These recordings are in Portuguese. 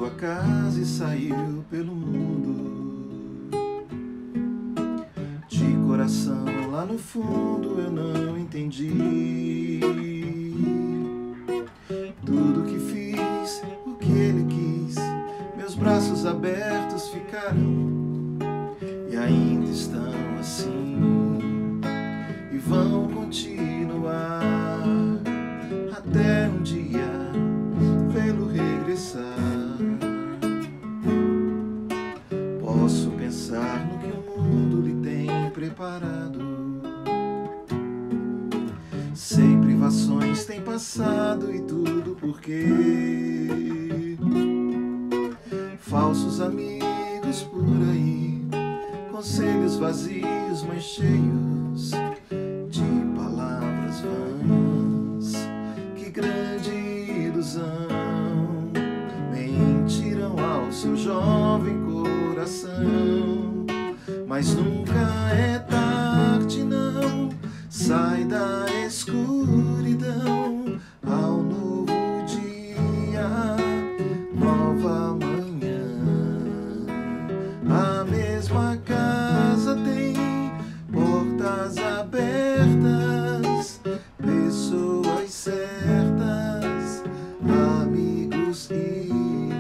sua casa e saiu pelo mundo. De coração lá no fundo eu não entendi tudo que fiz, o que ele quis. Meus braços abertos ficaram e ainda estão assim, e vão continuar até um dia vê-lo regressar. Posso pensar no que o mundo lhe tem preparado. Sei, privações têm passado e tudo porque falsos amigos por aí, conselhos vazios, mas cheios de palavras vãs. Que grande ilusão, mentiram ao seu jovem coração. Mas nunca é tarde, não. Sai da escuridão ao novo dia, nova manhã. A mesma casa tem portas abertas, pessoas certas, amigos e irmãos.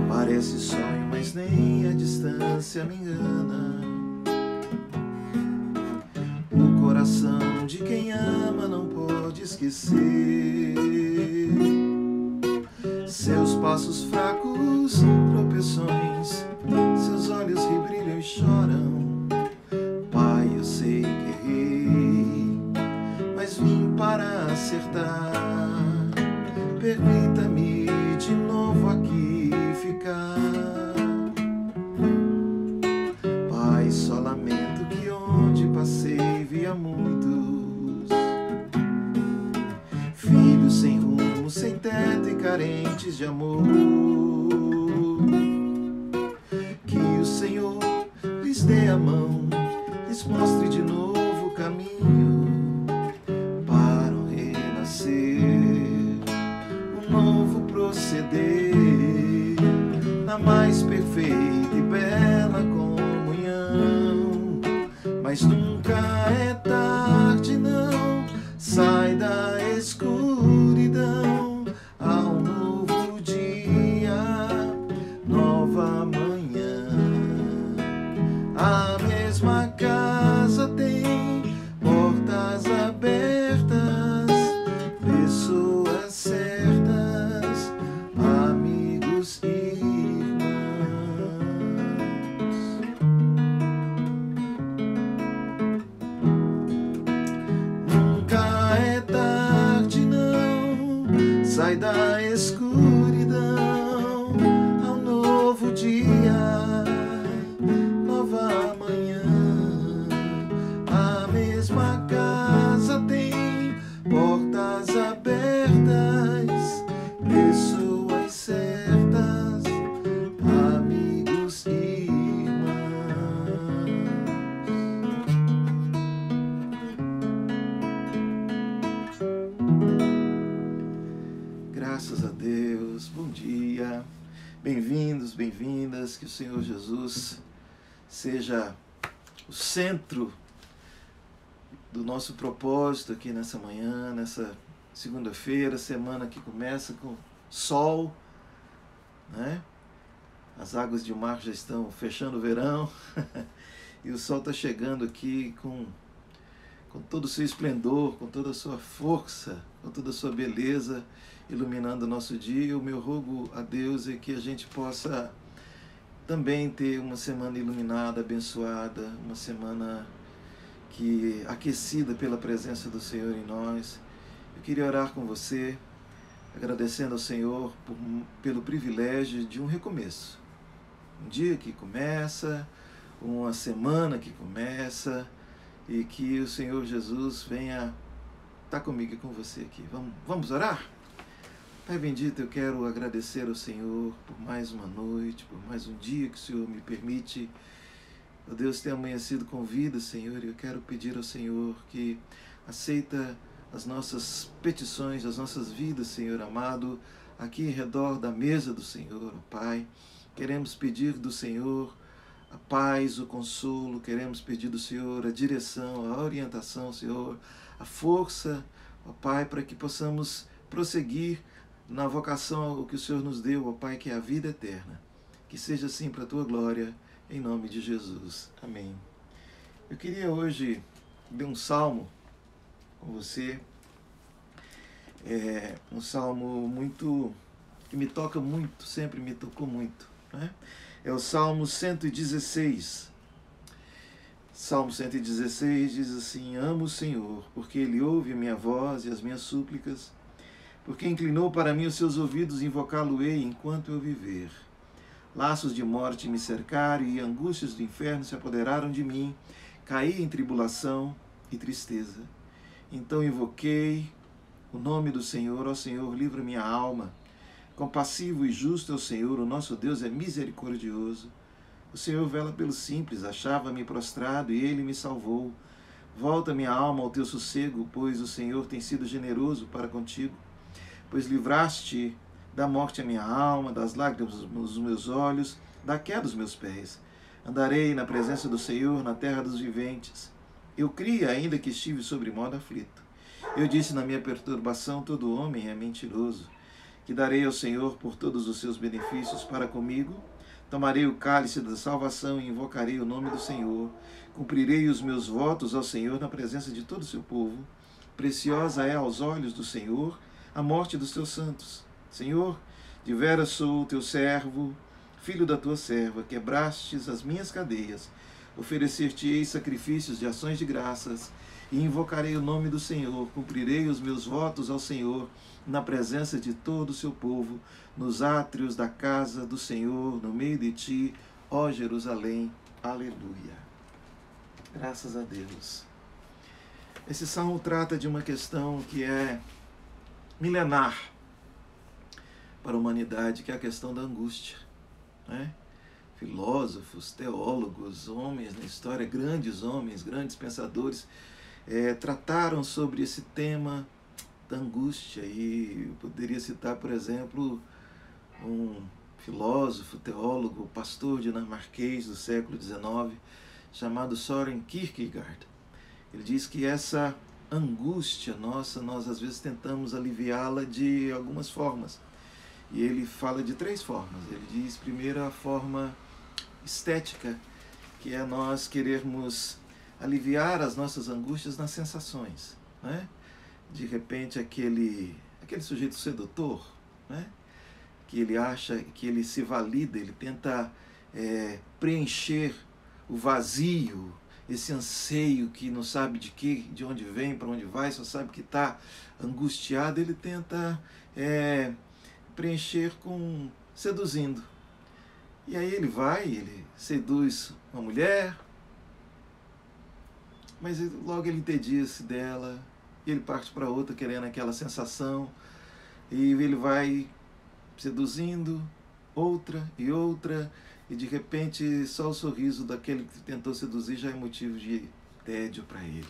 Parece sonho, mas nem a distância me engana. O coração de quem ama não pode esquecer seus passos fracos, tropeções, seus olhos que brilham e choram. Pai, eu sei que errei, mas vim para acertar. Permita-me de novo aqui ficar. Pai, só lamento que onde passei via muitos filhos sem rumo, sem teto e carentes de amor. Que o Senhor lhes dê a mão, lhes mostre de novo o caminho para um renascer, um novo proceder, na mais perfeita e bela comunhão. Mas nunca é tarde, não. Sai da escuridão ao novo dia, nova manhã. A mesma casa tem portas abertas, pessoas certas, amigos e sai da escuridão ao novo dia, nova manhã. A mesma casa tem portas abertas, pessoas certas, amigos e irmãos. Graças a Deus, bom dia, bem-vindos, bem-vindas, que o Senhor Jesus seja o centro do nosso propósito aqui nessa manhã, nessa segunda-feira, semana que começa com sol, né? As águas de mar já estão fechando o verão e o sol está chegando aqui com todo o seu esplendor, com toda a sua força, com toda a sua beleza, iluminando o nosso dia. O meu rogo a Deus é que a gente possa também ter uma semana iluminada, abençoada, uma semana aquecida pela presença do Senhor em nós. Eu queria orar com você, agradecendo ao Senhor pelo privilégio de um recomeço. Um dia que começa, uma semana que começa, e que o Senhor Jesus venha estar comigo e com você aqui. Vamos orar? Pai bendito, eu quero agradecer ao Senhor por mais uma noite, por mais um dia que o Senhor me permite, ó Deus, ter amanhecido com vida, Senhor. E eu quero pedir ao Senhor que aceita as nossas petições, as nossas vidas, Senhor amado, aqui em redor da mesa do Senhor, ó Pai. Queremos pedir do Senhor a paz, o consolo, queremos pedir do Senhor a direção, a orientação, Senhor, a força, ó Pai, para que possamos prosseguir na vocação que o Senhor nos deu, ó Pai, que é a vida eterna. Que seja assim para a Tua glória, em nome de Jesus. Amém. Eu queria hoje ler um salmo com você, um salmo muito que me toca muito, sempre me tocou muito, né? É o Salmo 116. Salmo 116 diz assim: amo o Senhor, porque Ele ouve a minha voz e as minhas súplicas, porque inclinou para mim os seus ouvidos, invocá-lo-ei enquanto eu viver. Laços de morte me cercaram e angústias do inferno se apoderaram de mim, caí em tribulação e tristeza. Então invoquei o nome do Senhor. Ó Senhor, livra minha alma. Compassivo e justo é o Senhor, o nosso Deus é misericordioso. O Senhor vela pelo simples, achava-me prostrado e Ele me salvou. Volta minha alma ao teu sossego, pois o Senhor tem sido generoso para contigo. Pois livraste da morte a minha alma, das lágrimas dos meus olhos, da queda dos meus pés. Andarei na presença do Senhor, na terra dos viventes. Eu criei, ainda que estive sobre modo aflito. Eu disse na minha perturbação: todo homem é mentiroso. Que darei ao Senhor por todos os seus benefícios para comigo. Tomarei o cálice da salvação e invocarei o nome do Senhor. Cumprirei os meus votos ao Senhor na presença de todo o seu povo. Preciosa é aos olhos do Senhor a morte dos teus santos. Senhor, de veras sou o teu servo, filho da tua serva, quebrastes as minhas cadeias. Oferecer-te-ei sacrifícios de ações de graças e invocarei o nome do Senhor. Cumprirei os meus votos ao Senhor na presença de todo o seu povo, nos átrios da casa do Senhor, no meio de ti, ó Jerusalém. Aleluia. Graças a Deus. Esse salmo trata de uma questão que é milenar para a humanidade, que é a questão da angústia, né? Filósofos, teólogos, homens na história, grandes homens, grandes pensadores, trataram sobre esse tema da angústia. E eu poderia citar, por exemplo, um filósofo, teólogo, pastor dinamarquês do século XIX, chamado Søren Kierkegaard. Ele diz que essa angústia nossa, nós às vezes tentamos aliviá-la de algumas formas. E ele fala de 3 formas. Ele diz, primeiro, a forma estética, que é nós querermos aliviar as nossas angústias nas sensações, né? De repente aquele sujeito sedutor, né? Que ele acha que ele se valida, ele tenta preencher o vazio, esse anseio que não sabe de onde vem, para onde vai, só sabe que está angustiado, ele tenta preencher seduzindo. E aí ele seduz uma mulher, mas logo ele entedia-se dela, e ele parte para outra querendo aquela sensação, e ele vai seduzindo outra, e de repente só o sorriso daquele que tentou seduzir já é motivo de tédio para ele.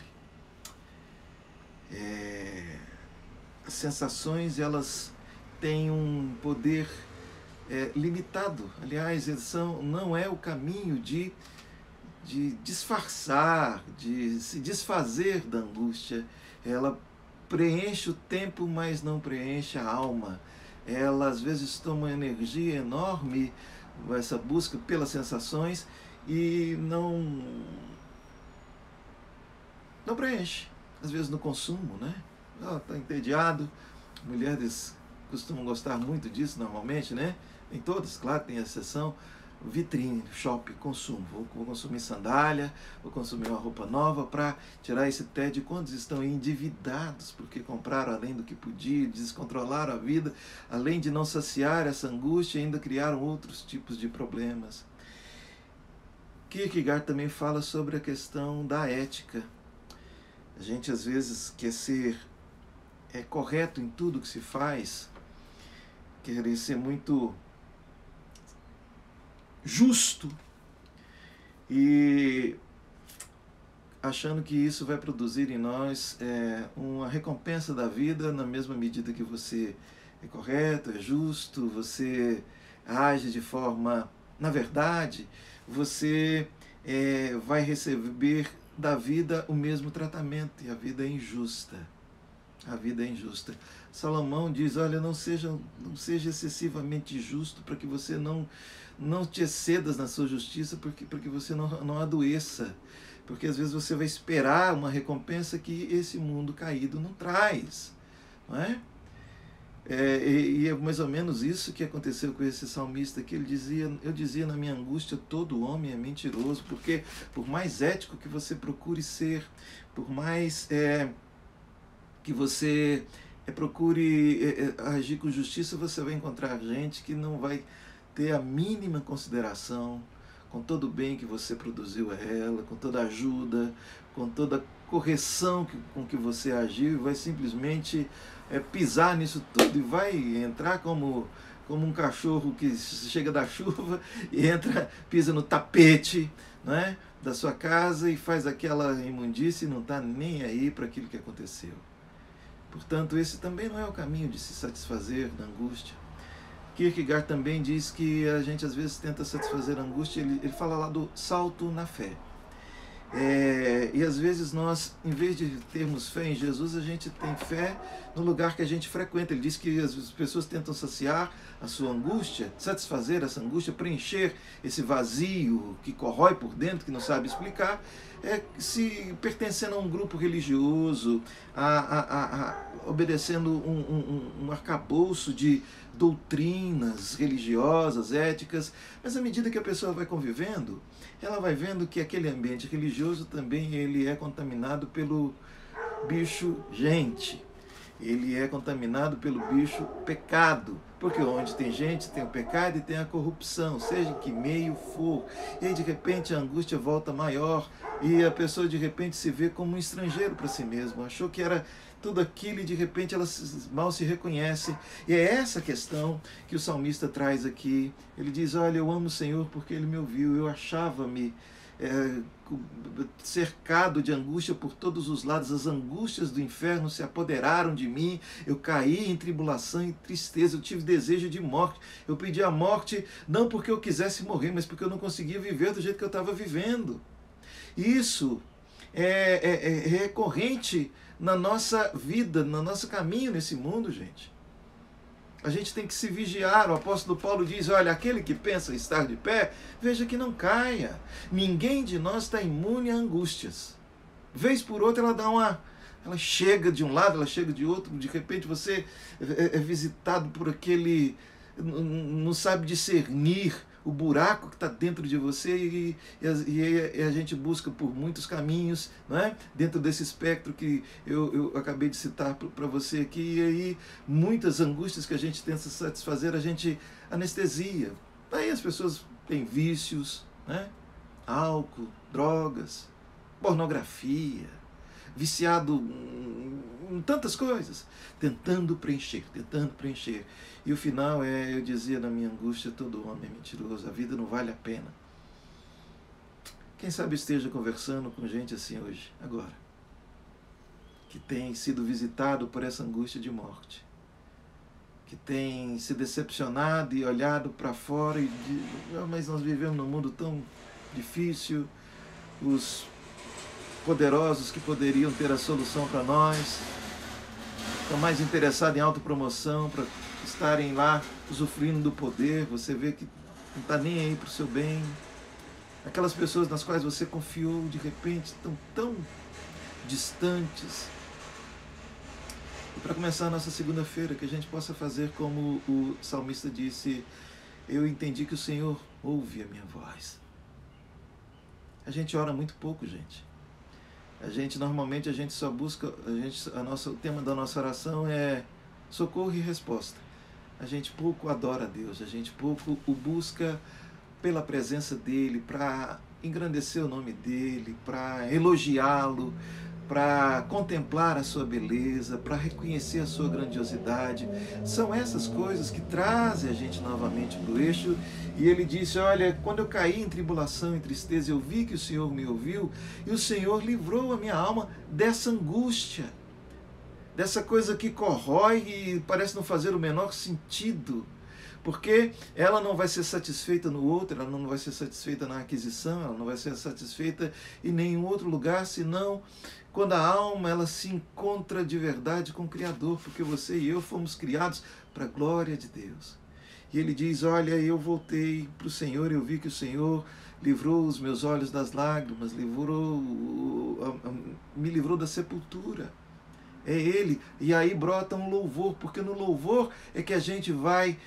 As sensações, elas têm um poder limitado. Aliás, não é o caminho de disfarçar, de se desfazer da angústia. Ela preenche o tempo, mas não preenche a alma. Ela às vezes toma uma energia enorme, essa busca pelas sensações, e não preenche. Às vezes no consumo, né? Está entediado. Mulheres costumam gostar muito disso normalmente, né? Nem todas, claro, tem exceção. Vitrine, shopping, consumo. Vou consumir sandália, vou consumir uma roupa nova para tirar esse tédio. Quantos estão endividados porque compraram além do que podia, descontrolaram a vida, além de não saciar essa angústia, ainda criaram outros tipos de problemas. Kierkegaard também fala sobre a questão da ética. A gente às vezes quer ser correto em tudo que se faz, querer ser muito justo, e achando que isso vai produzir em nós uma recompensa da vida na mesma medida que você é correto, é justo, você age de forma... Na verdade, você vai receber da vida o mesmo tratamento, e a vida é injusta. A vida é injusta. Salomão diz, olha, não seja excessivamente justo, para que você não te excedas na sua justiça, para que você não adoeça. Porque às vezes você vai esperar uma recompensa que esse mundo caído não traz. Não é? E é mais ou menos isso que aconteceu com esse salmista, que ele dizia, eu dizia na minha angústia, todo homem é mentiroso, porque por mais ético que você procure ser, por mais que você procure agir com justiça, você vai encontrar gente que não vai ter a mínima consideração com todo o bem que você produziu a ela, com toda a ajuda, com toda a correção com que você agiu, e vai simplesmente pisar nisso tudo e vai entrar como um cachorro que chega da chuva e pisa no tapete, não é, da sua casa e faz aquela imundície e não está nem aí para aquilo que aconteceu. Portanto, esse também não é o caminho de se satisfazer na angústia. Kierkegaard também diz que a gente às vezes tenta satisfazer a angústia, ele fala lá do salto na fé. E às vezes nós, em vez de termos fé em Jesus, a gente tem fé no lugar que a gente frequenta. Ele diz que as pessoas tentam saciar a sua angústia, satisfazer essa angústia, preencher esse vazio que corrói por dentro, que não sabe explicar, se pertencendo a um grupo religioso, obedecendo um arcabouço de doutrinas religiosas, éticas. Mas à medida que a pessoa vai convivendo, ela vai vendo que aquele ambiente religioso também ele é contaminado pelo bicho gente. Ele é contaminado pelo bicho pecado. Porque onde tem gente, tem o pecado e tem a corrupção, seja em que meio for. E aí de repente a angústia volta maior e a pessoa de repente se vê como um estrangeiro para si mesma. Achou que era tudo aquilo e de repente ela mal se reconhece. E é essa questão que o salmista traz aqui. Ele diz, olha, eu amo o Senhor porque Ele me ouviu. Eu achava-me cercado de angústia por todos os lados. As angústias do inferno se apoderaram de mim. Eu caí em tribulação e tristeza. Eu tive desejo de morte. Eu pedi a morte não porque eu quisesse morrer, mas porque eu não conseguia viver do jeito que eu estava vivendo. Isso é recorrente na nossa vida, no nosso caminho nesse mundo, gente. A gente tem que se vigiar. O apóstolo Paulo diz, olha, aquele que pensa estar de pé, veja que não caia. Ninguém de nós está imune a angústias. Vez por outra ela chega de um lado, ela chega de outro, de repente você é visitado por aquele, não sabe discernir o buraco que está dentro de você e a gente busca por muitos caminhos, não é? Dentro desse espectro que eu acabei de citar para você aqui, e aí muitas angústias que a gente tenta satisfazer, a gente anestesia. Daí as pessoas têm vícios, né? Álcool, drogas, pornografia, viciado em tantas coisas, tentando preencher. E o final eu dizia na minha angústia, todo homem é mentiroso, a vida não vale a pena. Quem sabe esteja conversando com gente assim hoje, agora, que tem sido visitado por essa angústia de morte, que tem se decepcionado e olhado para fora e diz, mas nós vivemos num mundo tão difícil, os poderosos que poderiam ter a solução para nós estão mais interessados em autopromoção, para estarem lá usufruindo do poder. Você vê que não está nem aí para o seu bem. Aquelas pessoas nas quais você confiou, de repente, estão tão distantes. E para começar a nossa segunda-feira, que a gente possa fazer como o salmista disse, eu entendi que o Senhor ouve a minha voz. A gente ora muito pouco, gente. Normalmente a gente só busca, o tema da nossa oração é socorro e resposta. A gente pouco adora a Deus, a gente pouco o busca pela presença dele, para engrandecer o nome dele, para elogiá-lo, para contemplar a sua beleza, para reconhecer a sua grandiosidade. São essas coisas que trazem a gente novamente para o eixo. E ele disse, olha, quando eu caí em tribulação, em tristeza, eu vi que o Senhor me ouviu e o Senhor livrou a minha alma dessa angústia, dessa coisa que corrói e parece não fazer o menor sentido. Porque ela não vai ser satisfeita no outro, ela não vai ser satisfeita na aquisição, ela não vai ser satisfeita em nenhum outro lugar, senão quando a alma ela se encontra de verdade com o Criador, porque você e eu fomos criados para a glória de Deus. E ele diz, olha, eu voltei para o Senhor, eu vi que o Senhor livrou os meus olhos das lágrimas, me livrou da sepultura. É Ele, e aí brota um louvor, porque no louvor é que a gente vai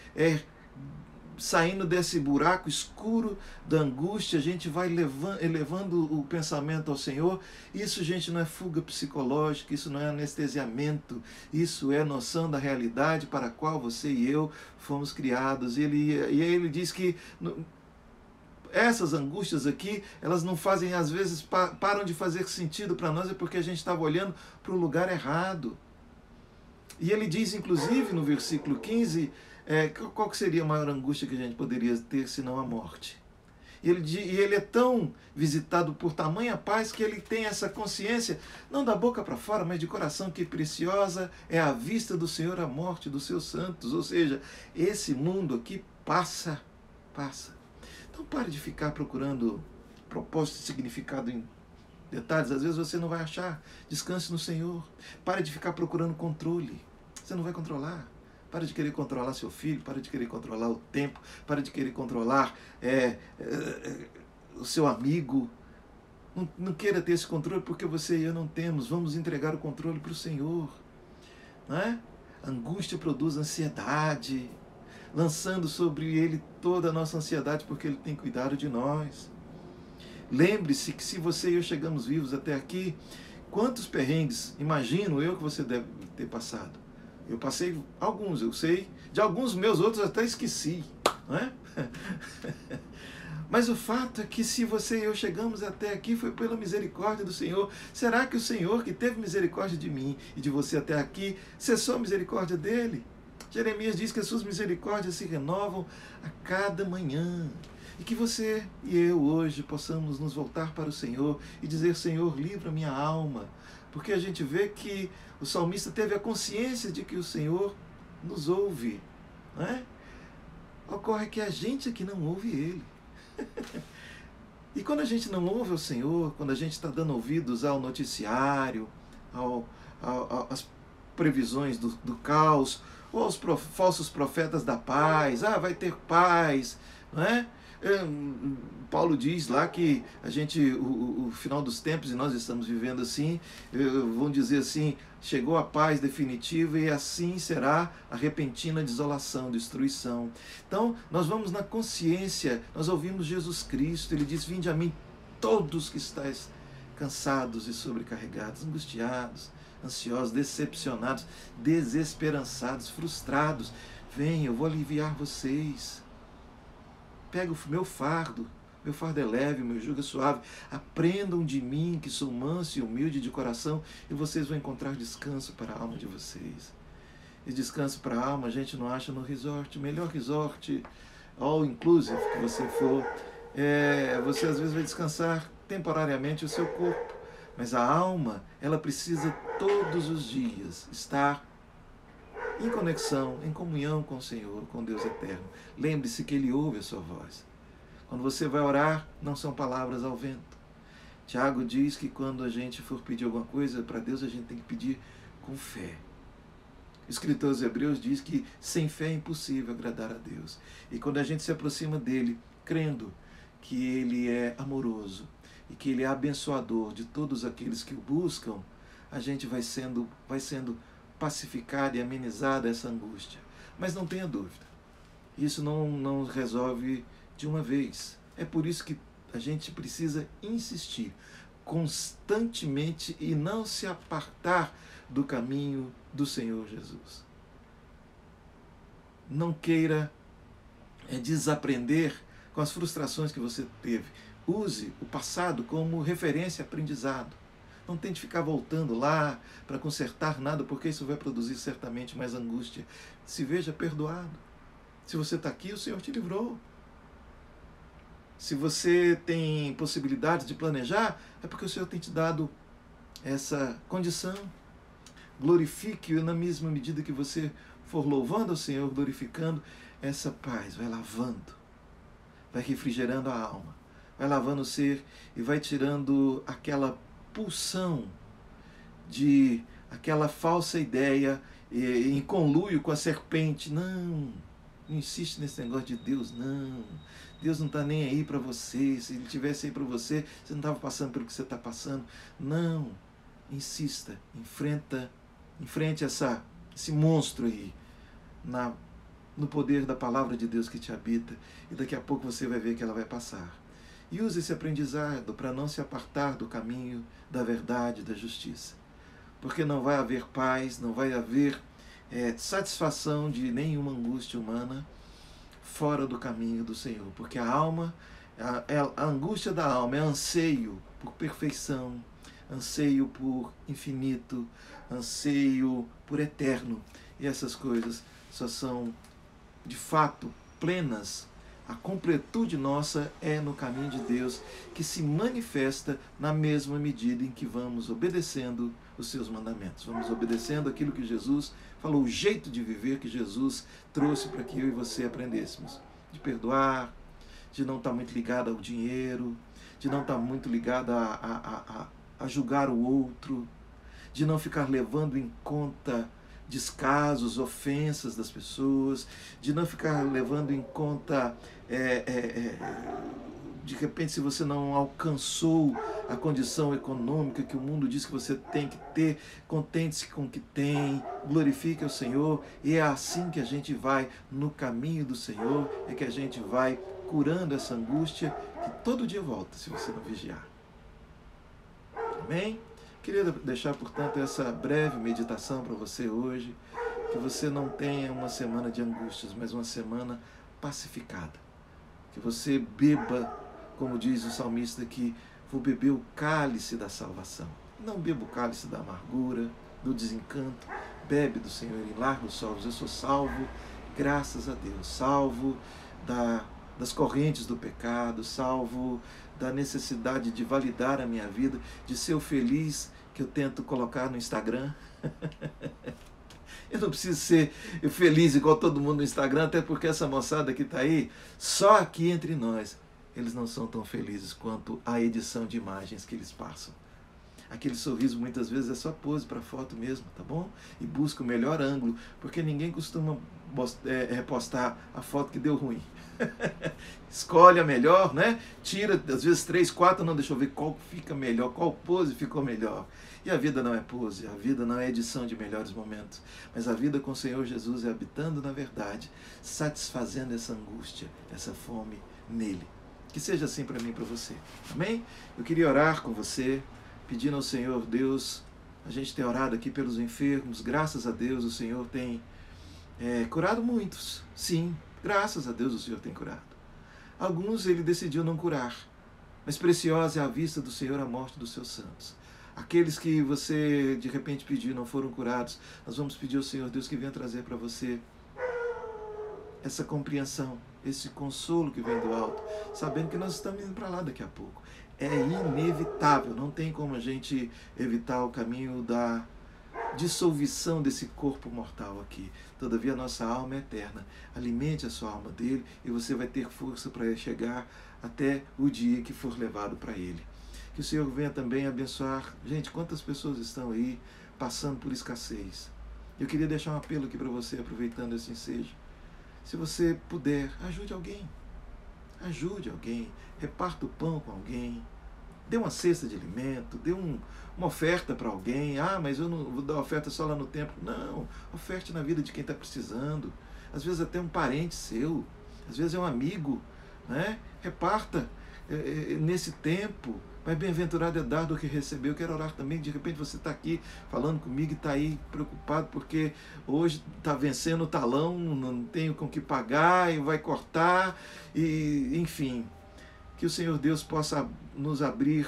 saindo desse buraco escuro da angústia, a gente vai elevando o pensamento ao Senhor. Isso, gente, não é fuga psicológica, isso não é anestesiamento, isso é noção da realidade para a qual você e eu fomos criados. E aí ele diz que essas angústias aqui, elas não fazem, às vezes, param de fazer sentido para nós, é porque a gente estava olhando para o lugar errado. E ele diz, inclusive, no versículo 15, qual que seria a maior angústia que a gente poderia ter, senão a morte? E ele é tão visitado por tamanha paz que ele tem essa consciência, não da boca para fora, mas de coração, que preciosa é a vista do Senhor a morte dos seus santos. Ou seja, esse mundo aqui passa. Então pare de ficar procurando propósito e significado em detalhes. Às vezes você não vai achar. Descanse no Senhor. Pare de ficar procurando controle. Você não vai controlar. Pare de querer controlar seu filho. Pare de querer controlar o tempo. Pare de querer controlar o seu amigo. Não queira ter esse controle, porque você e eu não temos. Vamos entregar o controle para o Senhor. Não é? A angústia produz ansiedade, lançando sobre Ele toda a nossa ansiedade, porque Ele tem cuidado de nós. Lembre-se que se você e eu chegamos vivos até aqui, quantos perrengues, imagino eu, que você deve ter passado. Eu passei alguns, eu sei. De alguns meus, outros até esqueci. Não é? Mas o fato é que se você e eu chegamos até aqui, foi pela misericórdia do Senhor. Será que o Senhor, que teve misericórdia de mim e de você até aqui, cessou a misericórdia dele? Jeremias diz que as suas misericórdias se renovam a cada manhã. E que você e eu hoje possamos nos voltar para o Senhor e dizer, Senhor, livra minha alma. Porque a gente vê que o salmista teve a consciência de que o Senhor nos ouve. Não é? Ocorre que a gente aqui não ouve Ele. E quando a gente não ouve o Senhor, quando a gente está dando ouvidos ao noticiário, às previsões do caos, ou aos falsos profetas da paz, vai ter paz, não é? Paulo diz lá que a gente, o final dos tempos, e nós estamos vivendo assim, vão dizer assim, chegou a paz definitiva e assim será a repentina desolação, destruição. Então, nós vamos na consciência, nós ouvimos Jesus Cristo, Ele diz, vinde a mim todos que estáis cansados e sobrecarregados, angustiados, ansiosos, decepcionados, desesperançados, frustrados. Vem, eu vou aliviar vocês. Pega o meu fardo é leve, o meu jugo é suave. Aprendam de mim, que sou manso e humilde de coração, e vocês vão encontrar descanso para a alma de vocês. E descanso para a alma a gente não acha no resort. O melhor resort, all inclusive que você for, você às vezes vai descansar temporariamente o seu corpo, mas a alma, ela precisa todos os dias estar em conexão, em comunhão com o Senhor, com Deus eterno. Lembre-se que Ele ouve a sua voz. Quando você vai orar, não são palavras ao vento. Tiago diz que quando a gente for pedir alguma coisa para Deus, a gente tem que pedir com fé. O escritor aos Hebreus diz que sem fé é impossível agradar a Deus. E quando a gente se aproxima dEle, crendo que Ele é amoroso e que Ele é abençoador de todos aqueles que o buscam, a gente vai sendo pacificada e amenizada essa angústia. Mas não tenha dúvida, isso não resolve de uma vez. É por isso que a gente precisa insistir constantemente e não se apartar do caminho do Senhor Jesus. Não queira desaprender com as frustrações que você teve. Use o passado como referência e aprendizado. Não tente ficar voltando lá para consertar nada, porque isso vai produzir certamente mais angústia. Se veja perdoado. Se você está aqui, o Senhor te livrou. Se você tem possibilidade de planejar, é porque o Senhor tem te dado essa condição. Glorifique-o na mesma medida que você for louvando ao Senhor, glorificando, essa paz vai lavando, vai refrigerando a alma, vai lavando o ser e vai tirando aquela pulsão de aquela falsa ideia em conluio com a serpente. Não insiste nesse negócio de Deus, não. Deus não está nem aí para você. Se Ele estivesse aí para você, você não estava passando pelo que você está passando. Não. Insista, enfrente esse monstro aí, no poder da palavra de Deus que te habita, e daqui a pouco você vai ver que ela vai passar. E use esse aprendizado para não se apartar do caminho da verdade, da justiça. Porque não vai haver paz, não vai haver satisfação de nenhuma angústia humana fora do caminho do Senhor. Porque a alma, a angústia da alma é anseio por perfeição, anseio por infinito, anseio por eterno. E essas coisas só são, de fato, plenas. A completude nossa é no caminho de Deus, que se manifesta na mesma medida em que vamos obedecendo os seus mandamentos. Vamos obedecendo aquilo que Jesus falou, o jeito de viver que Jesus trouxe para que eu e você aprendêssemos. De perdoar, de não estar muito ligado ao dinheiro, de não estar muito ligado a julgar o outro, de não ficar levando em conta descasos, ofensas das pessoas, de não ficar levando em conta, de repente, se você não alcançou a condição econômica que o mundo diz que você tem que ter, contente-se com o que tem, glorifique ao Senhor, e é assim que a gente vai no caminho do Senhor, é que a gente vai curando essa angústia que todo dia volta, se você não vigiar. Amém? Queria deixar, portanto, essa breve meditação para você hoje, que você não tenha uma semana de angústias, mas uma semana pacificada. Que você beba, como diz o salmista aqui, vou beber o cálice da salvação. Não beba o cálice da amargura, do desencanto, bebe do Senhor em largos solos. Eu sou salvo, graças a Deus, salvo das correntes do pecado, salvo da necessidade de validar a minha vida, de ser o feliz que eu tento colocar no Instagram. Eu não preciso ser feliz igual todo mundo no Instagram, até porque essa moçada que está aí, só aqui entre nós, eles não são tão felizes quanto a edição de imagens que eles passam. Aquele sorriso muitas vezes é só pose para foto mesmo, tá bom? E busca o melhor ângulo, porque ninguém costuma repostar a foto que deu ruim. Escolhe a melhor, né? Tira, às vezes 3, 4, não, deixa eu ver qual fica melhor, qual pose ficou melhor. E a vida não é pose, a vida não é edição de melhores momentos, mas a vida com o Senhor Jesus é habitando na verdade, satisfazendo essa angústia, essa fome nele. Que seja assim para mim e para você. Amém? Eu queria orar com você, pedindo ao Senhor Deus, a gente tem orado aqui pelos enfermos, graças a Deus o Senhor tem curado muitos, sim, graças a Deus o Senhor tem curado. Alguns ele decidiu não curar, mas preciosa é à vista do Senhor a morte dos seus santos. Aqueles que você de repente pediu e não foram curados, nós vamos pedir ao Senhor Deus que venha trazer para você essa compreensão, esse consolo que vem do alto, sabendo que nós estamos indo para lá daqui a pouco. É inevitável, não tem como a gente evitar o caminho da dissolução desse corpo mortal aqui. Todavia, nossa alma é eterna. Alimente a sua alma dele e você vai ter força para chegar até o dia que for levado para ele. Que o Senhor venha também abençoar. Gente, quantas pessoas estão aí passando por escassez? Eu queria deixar um apelo aqui para você, aproveitando esse ensejo. Se você puder, ajude alguém. Ajude alguém. Reparta o pão com alguém. Dê uma cesta de alimento, dê uma oferta para alguém. Ah, mas eu não vou dar oferta só lá no templo. Não, oferte na vida de quem está precisando. Às vezes até um parente seu, às vezes é um amigo, né? Reparta nesse tempo. Mas bem-aventurado é dar do que recebeu. Eu quero orar também, de repente você está aqui falando comigo e está aí preocupado porque hoje está vencendo o talão, não tenho com que pagar e vai cortar, e enfim. Que o Senhor Deus possa nos abrir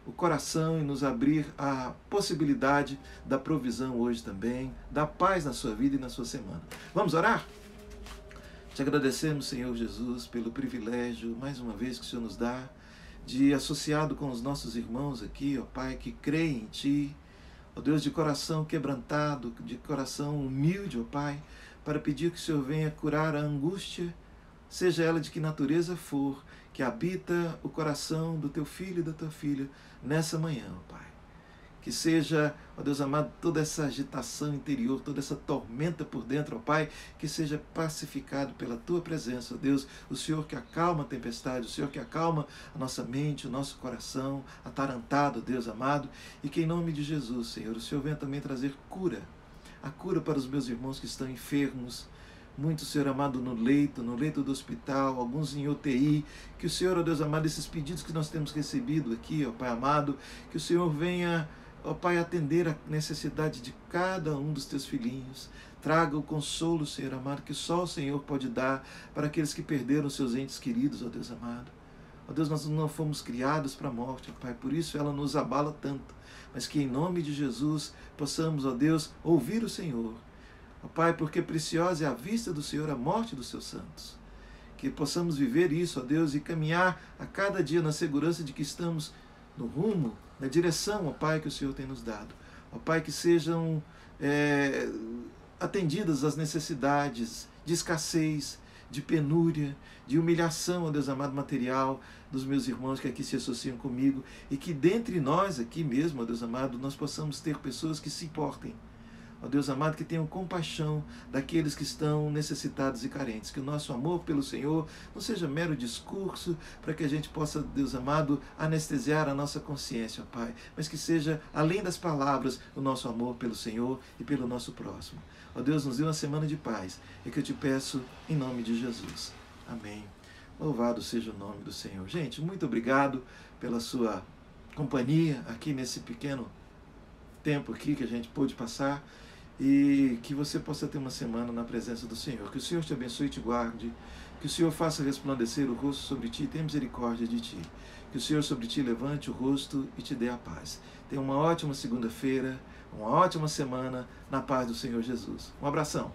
o coração e nos abrir a possibilidade da provisão hoje também, da paz na sua vida e na sua semana. Vamos orar? Te agradecemos, Senhor Jesus, pelo privilégio, mais uma vez, que o Senhor nos dá, de, associado com os nossos irmãos aqui, ó Pai, que creem em Ti, ó Deus, de coração quebrantado, de coração humilde, ó Pai, para pedir que o Senhor venha curar a angústia, seja ela de que natureza for, que habita o coração do Teu filho e da Tua filha nessa manhã, ó Pai. Que seja, ó Deus amado, toda essa agitação interior, toda essa tormenta por dentro, ó Pai, que seja pacificado pela Tua presença, ó Deus, o Senhor que acalma a tempestade, o Senhor que acalma a nossa mente, o nosso coração, atarantado, Deus amado, e que em nome de Jesus, Senhor, o Senhor venha também trazer cura, a cura para os meus irmãos que estão enfermos, muitos, Senhor amado, no leito do hospital, alguns em UTI, que o Senhor, ó Deus amado, esses pedidos que nós temos recebido aqui, ó Pai amado, que o Senhor venha, ó Pai, atender a necessidade de cada um dos Teus filhinhos. Traga o consolo, Senhor amado, que só o Senhor pode dar para aqueles que perderam seus entes queridos, ó Deus amado. Ó Deus, nós não fomos criados para a morte, ó Pai, por isso ela nos abala tanto. Mas que em nome de Jesus possamos, ó Deus, ouvir o Senhor. Ó Pai, porque preciosa é a vista do Senhor a morte dos Seus santos. Que possamos viver isso, ó Deus, e caminhar a cada dia na segurança de que estamos no rumo, na direção, ó Pai, que o Senhor tem nos dado. Ó Pai, que sejam atendidas as necessidades de escassez, de penúria, de humilhação, ó Deus amado, material dos meus irmãos que aqui se associam comigo, e que dentre nós aqui mesmo, ó Deus amado, nós possamos ter pessoas que se importem, ó Deus amado, que tenham compaixão daqueles que estão necessitados e carentes. Que o nosso amor pelo Senhor não seja mero discurso para que a gente possa, Deus amado, anestesiar a nossa consciência, ó Pai, mas que seja, além das palavras, o nosso amor pelo Senhor e pelo nosso próximo. Ó Deus, nos dê uma semana de paz, é que eu te peço em nome de Jesus. Amém. Louvado seja o nome do Senhor. Gente, muito obrigado pela sua companhia aqui nesse pequeno tempo aqui que a gente pôde passar, e que você possa ter uma semana na presença do Senhor. Que o Senhor te abençoe e te guarde, que o Senhor faça resplandecer o rosto sobre ti e tenha misericórdia de ti, que o Senhor sobre ti levante o rosto e te dê a paz. Tenha uma ótima segunda-feira, uma ótima semana na paz do Senhor Jesus. Um abração.